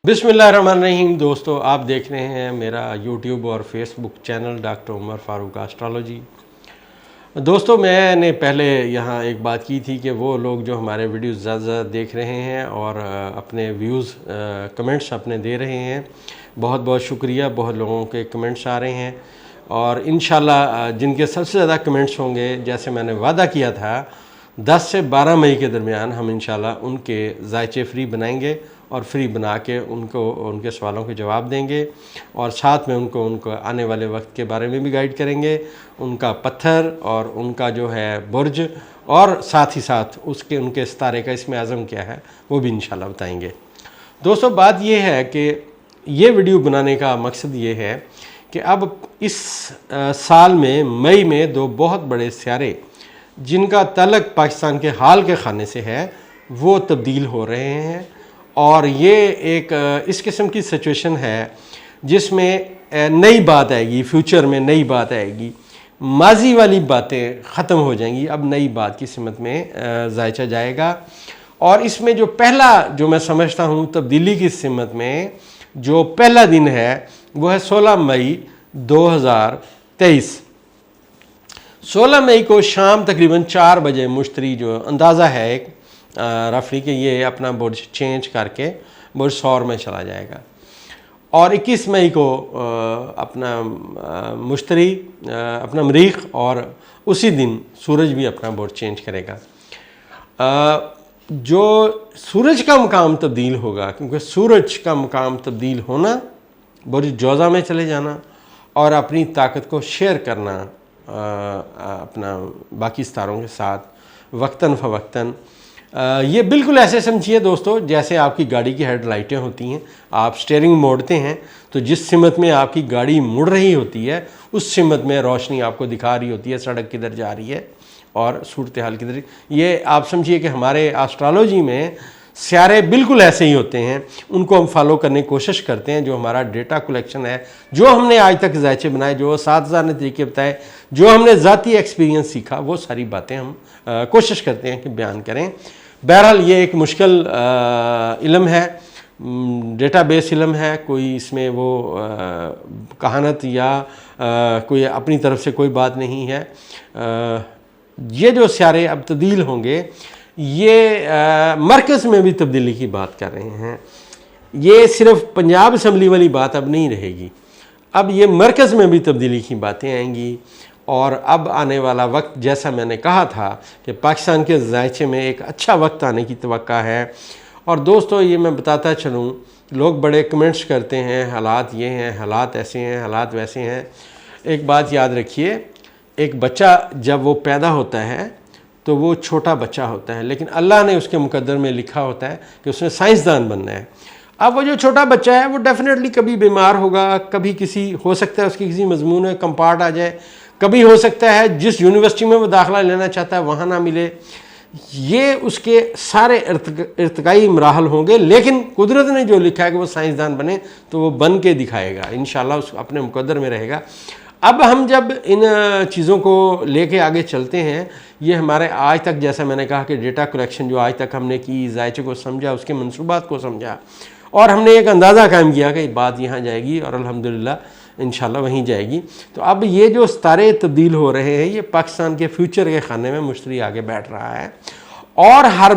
बिस्मिल्लाहिर्रहमानिर्रहीम। दोस्तों, आप देख रहे हैं मेरा यूट्यूब और Facebook channel doctor Umar Farooq astrology. दोस्तों, मैंने पहले यहाँ एक बात की थी कि वो लोग जो हमारे वीडियोस ज़्यादा देख रहे हैं और अपने व्यूज़ कमेंट्स अपने दे रहे हैं, बहुत बहुत शुक्रिया। बहुत लोगों के कमेंट्स आ रहे हैं और इंशाल्लाह जिनके सबसे ज़्यादा कमेंट्स होंगे, जैसे मैंने वादा किया था, 10 से 12 मई के दरमियान हम इंशाल्लाह उनके जायचे फ्री बनाएंगे और फ्री बना के उनके सवालों के जवाब देंगे और साथ में उनको आने वाले वक्त के बारे में भी गाइड करेंगे, उनका पत्थर और उनका जो है बुर्ज, और साथ ही साथ उनके सितारे का इसमें आज़म क्या है वो भी इंशाल्लाह बताएंगे। दोस्तों, बात ये है कि ये वीडियो बनाने का मकसद ये है कि अब इस साल में मई में दो बहुत बड़े सितारे जिनका तल्लुक़ पाकिस्तान के हाल के खाने से है वो तब्दील हो रहे हैं और ये एक इस किस्म की सिचुएशन है जिसमें नई बात आएगी, फ्यूचर में नई बात आएगी, माजी वाली बातें ख़त्म हो जाएंगी, अब नई बात की सिमत में जायचा जाएगा। और इसमें जो पहला जो मैं समझता हूँ तब्दीली की सिमत में जो पहला दिन है वो है 16 मई 2023। 16 मई को शाम तकरीबन 4 बजे मुश्तरी जो अंदाज़ा है एक रफली कि ये अपना बुर्ज चेंज करके बुर्ज सौर में चला जाएगा और 21 मई को अपना मुश्तरी अपना मरीख और उसी दिन सूरज भी अपना बुर्ज चेंज करेगा। जो सूरज का मुकाम तब्दील होगा, क्योंकि सूरज का मुकाम तब्दील होना, बुर्ज जोज़ा में चले जाना और अपनी ताकत को शेयर करना अपना बाकी सितारों के साथ वक्तन फ़वक्तन, ये बिल्कुल ऐसे समझिए दोस्तों जैसे आपकी गाड़ी की हेडलाइटें होती हैं, आप स्टीयरिंग मोड़ते हैं तो जिस सिमत में आपकी गाड़ी मुड़ रही होती है उस सिमत में रोशनी आपको दिखा रही होती है सड़क किधर जा रही है और सूरत हाल किधर। ये आप समझिए कि हमारे एस्ट्रोलॉजी में सियारे बिल्कुल ऐसे ही होते हैं, उनको हम फॉलो करने की कोशिश करते हैं। जो हमारा डेटा कलेक्शन है, जो हमने आज तक जायचे बनाए, जो 7000 ने तरीके बताए, जो हमने ज़ाती एक्सपीरियंस सीखा, वो सारी बातें हम कोशिश करते हैं कि बयान करें। बहरहाल ये एक मुश्किल इल्म है, डेटाबेस इल्म है, कोई इसमें वो कहानत या कोई अपनी तरफ से कोई बात नहीं है। ये जो सियारे अब तब्दील होंगे, ये मरकज़ में भी तब्दीली की बात कर रहे हैं। ये सिर्फ पंजाब असम्बली वाली बात अब नहीं रहेगी, अब ये मरकज़ में भी तब्दीली की बातें आएंगी। और अब आने वाला वक्त, जैसा मैंने कहा था कि पाकिस्तान के जायचे में एक अच्छा वक्त आने की तवक्का है। और दोस्तों, ये मैं बताता चलूँ, लोग बड़े कमेंट्स करते हैं, हालात ये हैं, हालात ऐसे हैं, हालात वैसे हैं। एक बात याद रखिए, एक बच्चा जब वो पैदा होता है तो वो छोटा बच्चा होता है, लेकिन अल्लाह ने उसके मुकद्दर में लिखा होता है कि उसने साइंसदान बनना है। अब वो जो छोटा बच्चा है वो डेफिनेटली कभी बीमार होगा, कभी हो सकता है उसकी किसी मजमून में कंपार्ट आ जाए, कभी हो सकता है जिस यूनिवर्सिटी में वो दाखिला लेना चाहता है वहाँ ना मिले। ये उसके सारे इर्तिकाई मराहल होंगे, लेकिन कुदरत ने जो लिखा है कि वो साइंसदान बने तो वो बन के दिखाएगा, इंशाल्लाह उस अपने मुकद्दर में रहेगा। अब हम जब इन चीज़ों को लेके आगे चलते हैं, ये हमारे आज तक, जैसा मैंने कहा कि डेटा कलेक्शन जो आज तक हमने की, जायचे को समझा, उसके मंसूबात को समझा और हमने एक अंदाज़ा कायम किया कि बात यहाँ जाएगी और अल्हम्दुलिल्लाह इंशाल्लाह वहीं जाएगी। तो अब ये जो सितारे तब्दील हो रहे हैं, ये पाकिस्तान के फ्यूचर के खाने में मुश्तरी आगे बैठ रहा है और हर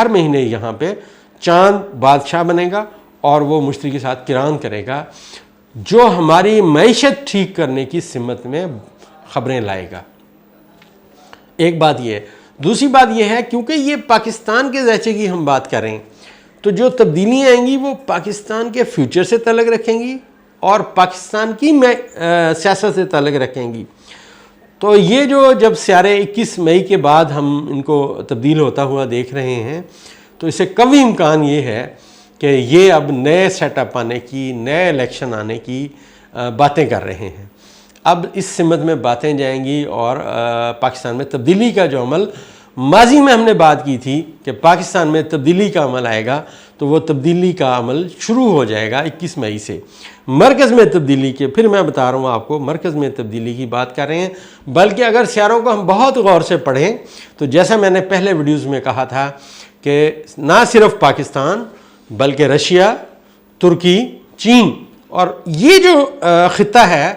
महीने यहाँ पे चांद बादशाह बनेगा और वो मुश्तरी के साथ किरान करेगा, जो हमारी मईशत ठीक करने की सिमत में ख़बरें लाएगा। एक बात ये है। दूसरी बात ये है, क्योंकि ये पाकिस्तान के ज़ायचे की हम बात करें तो जो तब्दीलियाँ आएंगी वो पाकिस्तान के फ्यूचर से ताल्लुक़ रखेंगी और पाकिस्तान की सियासत से ताल्लुक़ रखेंगी। तो ये जो जब सियारे 21 मई के बाद हम इनको तब्दील होता हुआ देख रहे हैं, तो इससे कभी इम्कान ये है कि ये अब नए सेटअप आने की, नए इलेक्शन आने की बातें कर रहे हैं। अब इस सिमत में बातें जाएंगी और पाकिस्तान में तब्दीली का जो अमल ماضی میں ہم نے بات کی تھی کہ پاکستان میں تبدیلی کا عمل آئے گا تو وہ تبدیلی کا عمل شروع ہو جائے گا 21 مئی سے۔ مرکز میں تبدیلی کے، پھر میں بتا رہا ہوں آپ کو، مرکز میں تبدیلی کی بات کر رہے ہیں، بلکہ اگر سیاروں کو ہم بہت غور سے پڑھیں تو جیسا میں نے پہلے ویڈیوز میں کہا تھا کہ نہ صرف پاکستان بلکہ رشیا، ترکی، چین اور یہ جو خطہ ہے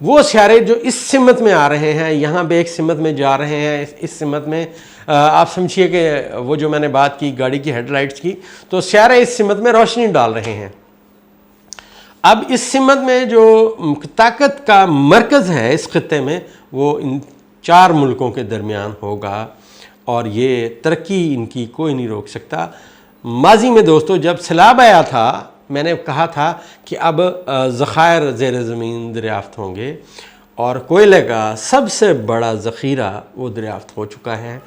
وہ سیارے جو اس سمت میں آ رہے ہیں، یہاں پہ ایک سمت میں جا رہے ہیں، اس سمت میں آپ سمجھیے کہ وہ جو میں نے بات کی گاڑی کی ہیڈ لائٹس کی، تو سیارے اس سمت میں روشنی ڈال رہے ہیں۔ اب اس سمت میں جو طاقت کا مرکز ہے اس خطے میں وہ ان 4 ملکوں کے درمیان ہوگا، اور یہ ترقی ان کی کوئی نہیں روک سکتا۔ ماضی میں دوستو جب سیلاب آیا تھا میں نے کہا تھا کہ اب ذخائر زیر زمین دریافت ہوں گے، اور کوئلے کا سب سے بڑا ذخیرہ وہ دریافت ہو چکا ہے،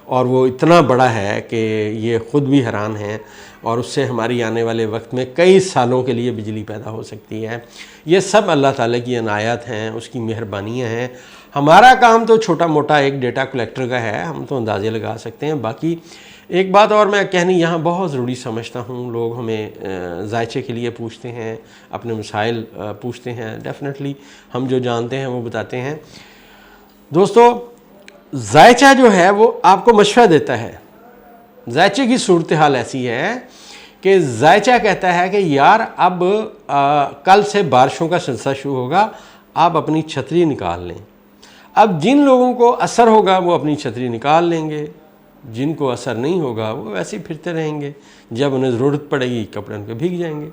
اور وہ اتنا بڑا ہے کہ یہ خود بھی حیران ہیں، اور اس سے ہماری آنے والے وقت میں کئی سالوں کے لیے بجلی پیدا ہو سکتی ہے۔ یہ سب اللہ تعالیٰ کی عنایات ہیں، اس کی مہربانیاں ہیں۔ ہمارا کام تو چھوٹا موٹا ایک ڈیٹا کلیکٹر کا ہے، ہم تو اندازے لگا سکتے ہیں۔ باقی ایک بات اور میں کہنی یہاں بہت ضروری سمجھتا ہوں، لوگ ہمیں ذائچے کے لیے پوچھتے ہیں، اپنے مسائل پوچھتے ہیں، ڈیفینیٹلی ہم جو جانتے ہیں وہ بتاتے ہیں۔ دوستو ذائچہ جو ہے وہ آپ کو مشورہ دیتا ہے۔ ذائچے کی صورتحال ایسی ہے کہ ذائچہ کہتا ہے کہ یار اب کل سے بارشوں کا سلسلہ شروع ہوگا، آپ اپنی چھتری نکال لیں۔ اب جن لوگوں کو اثر ہوگا وہ اپنی چھتری نکال لیں گے، جن کو اثر نہیں ہوگا وہ ویسے ہی پھرتے رہیں گے، جب انہیں ضرورت پڑے گی کپڑے ان کے بھیگ جائیں گے۔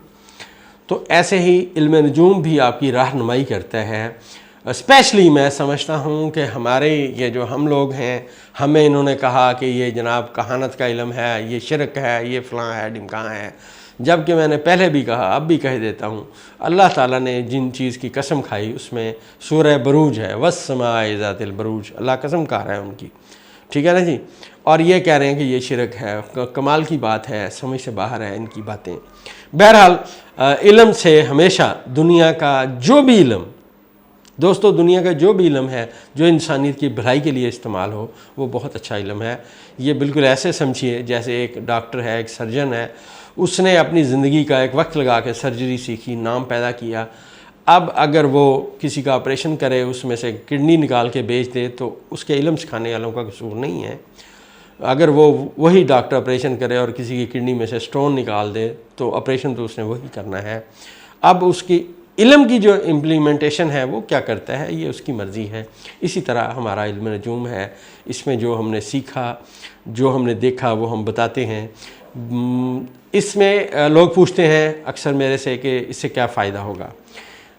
تو ایسے ہی علم نجوم بھی آپ کی رہنمائی کرتا ہے۔ اسپیشلی میں سمجھتا ہوں کہ ہمارے یہ جو ہم لوگ ہیں، ہمیں انہوں نے کہا کہ یہ جناب کہانت کا علم ہے، یہ شرک ہے، یہ فلاں ہے، ڈمکاں ہے، جبکہ میں نے پہلے بھی کہا، اب بھی کہہ دیتا ہوں، اللہ تعالیٰ نے جن چیز کی قسم کھائی اس میں سورہ بروج ہے، وَالسَّمَاءِ ذَاتِ الْبُرُوج، اللہ قسم کھا رہا ہے ان کی، ٹھیک ہے نا جی؟ اور یہ کہہ رہے ہیں کہ یہ شرک ہے، کمال کی بات ہے، سمجھ سے باہر ہے ان کی باتیں۔ بہرحال علم سے ہمیشہ دنیا کا جو بھی علم، دوستو دنیا کا جو بھی علم ہے جو انسانیت کی بھلائی کے لیے استعمال ہو وہ بہت اچھا علم ہے۔ یہ بالکل ایسے سمجھیے جیسے ایک ڈاکٹر ہے، ایک سرجن ہے، اس نے اپنی زندگی کا ایک وقت لگا کے سرجری سیکھی، نام پیدا کیا۔ اب اگر وہ کسی کا آپریشن کرے، اس میں سے کڈنی نکال کے بیچ دے تو اس کے علم سکھانے والوں کا قصور نہیں ہے۔ اگر وہ وہی ڈاکٹر آپریشن کرے اور کسی کی کڈنی میں سے سٹون نکال دے تو آپریشن تو اس نے وہی کرنا ہے۔ اب اس کی علم کی جو امپلیمنٹیشن ہے وہ کیا کرتا ہے یہ اس کی مرضی ہے۔ اسی طرح ہمارا علم نجوم ہے، اس میں جو ہم نے سیکھا، جو ہم نے دیکھا وہ ہم بتاتے ہیں۔ اس میں لوگ پوچھتے ہیں اکثر میرے سے کہ اس سے کیا فائدہ ہوگا۔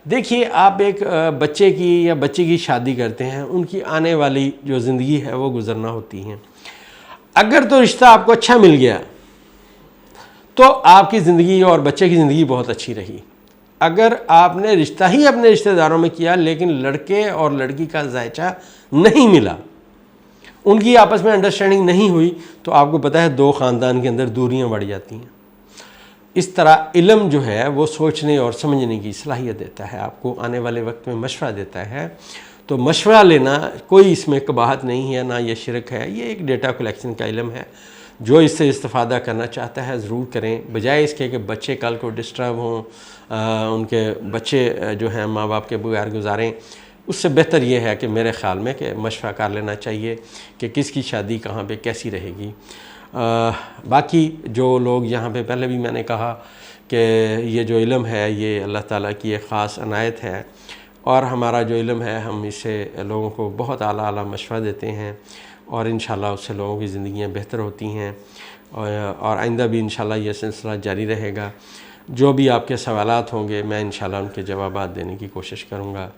دیکھیے آپ ایک بچے کی یا بچی کی شادی کرتے ہیں، ان کی آنے والی جو زندگی ہے وہ گزرنا ہوتی ہے۔ اگر تو رشتہ آپ کو اچھا مل گیا تو آپ کی زندگی اور بچے کی زندگی بہت اچھی رہی۔ اگر آپ نے رشتہ ہی اپنے رشتہ داروں میں کیا لیکن لڑکے اور لڑکی کا ذائچہ نہیں ملا، ان کی آپس میں انڈرسٹینڈنگ نہیں ہوئی، تو آپ کو پتہ ہے 2 خاندان کے اندر دوریاں بڑھ جاتی ہیں۔ اس طرح علم جو ہے وہ سوچنے اور سمجھنے کی صلاحیت دیتا ہے، آپ کو آنے والے وقت میں مشورہ دیتا ہے۔ تو مشورہ لینا کوئی اس میں قباحت نہیں ہے، نہ یہ شرک ہے، یہ ایک ڈیٹا کلیکشن کا علم ہے۔ جو اس سے استفادہ کرنا چاہتا ہے ضرور کریں، بجائے اس کے کہ بچے کل کو ڈسٹرب ہوں، ان کے بچے جو ہیں ماں باپ کے بغیر گزاریں۔ اس سے بہتر یہ ہے کہ میرے خیال میں کہ مشورہ کر لینا چاہیے کہ کس کی شادی کہاں پہ کیسی رہے گی۔ باقی جو لوگ یہاں پہ پہلے بھی میں نے کہا کہ یہ جو علم ہے یہ اللہ تعالیٰ کی ایک خاص عنایت ہے، اور ہمارا جو علم ہے ہم اس سے لوگوں کو بہت اعلیٰ مشورہ دیتے ہیں، اور انشاءاللہ اس سے لوگوں کی زندگیاں بہتر ہوتی ہیں، اور آئندہ بھی انشاءاللہ یہ سلسلہ جاری رہے گا۔ جو بھی آپ کے سوالات ہوں گے میں انشاءاللہ ان کے جوابات دینے کی کوشش کروں گا۔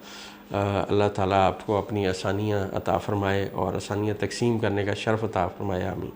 اللہ تعالیٰ آپ کو اپنی آسانیاں عطا فرمائے اور آسانیاں تقسیم کرنے کا شرف عطا فرمائے، آمین۔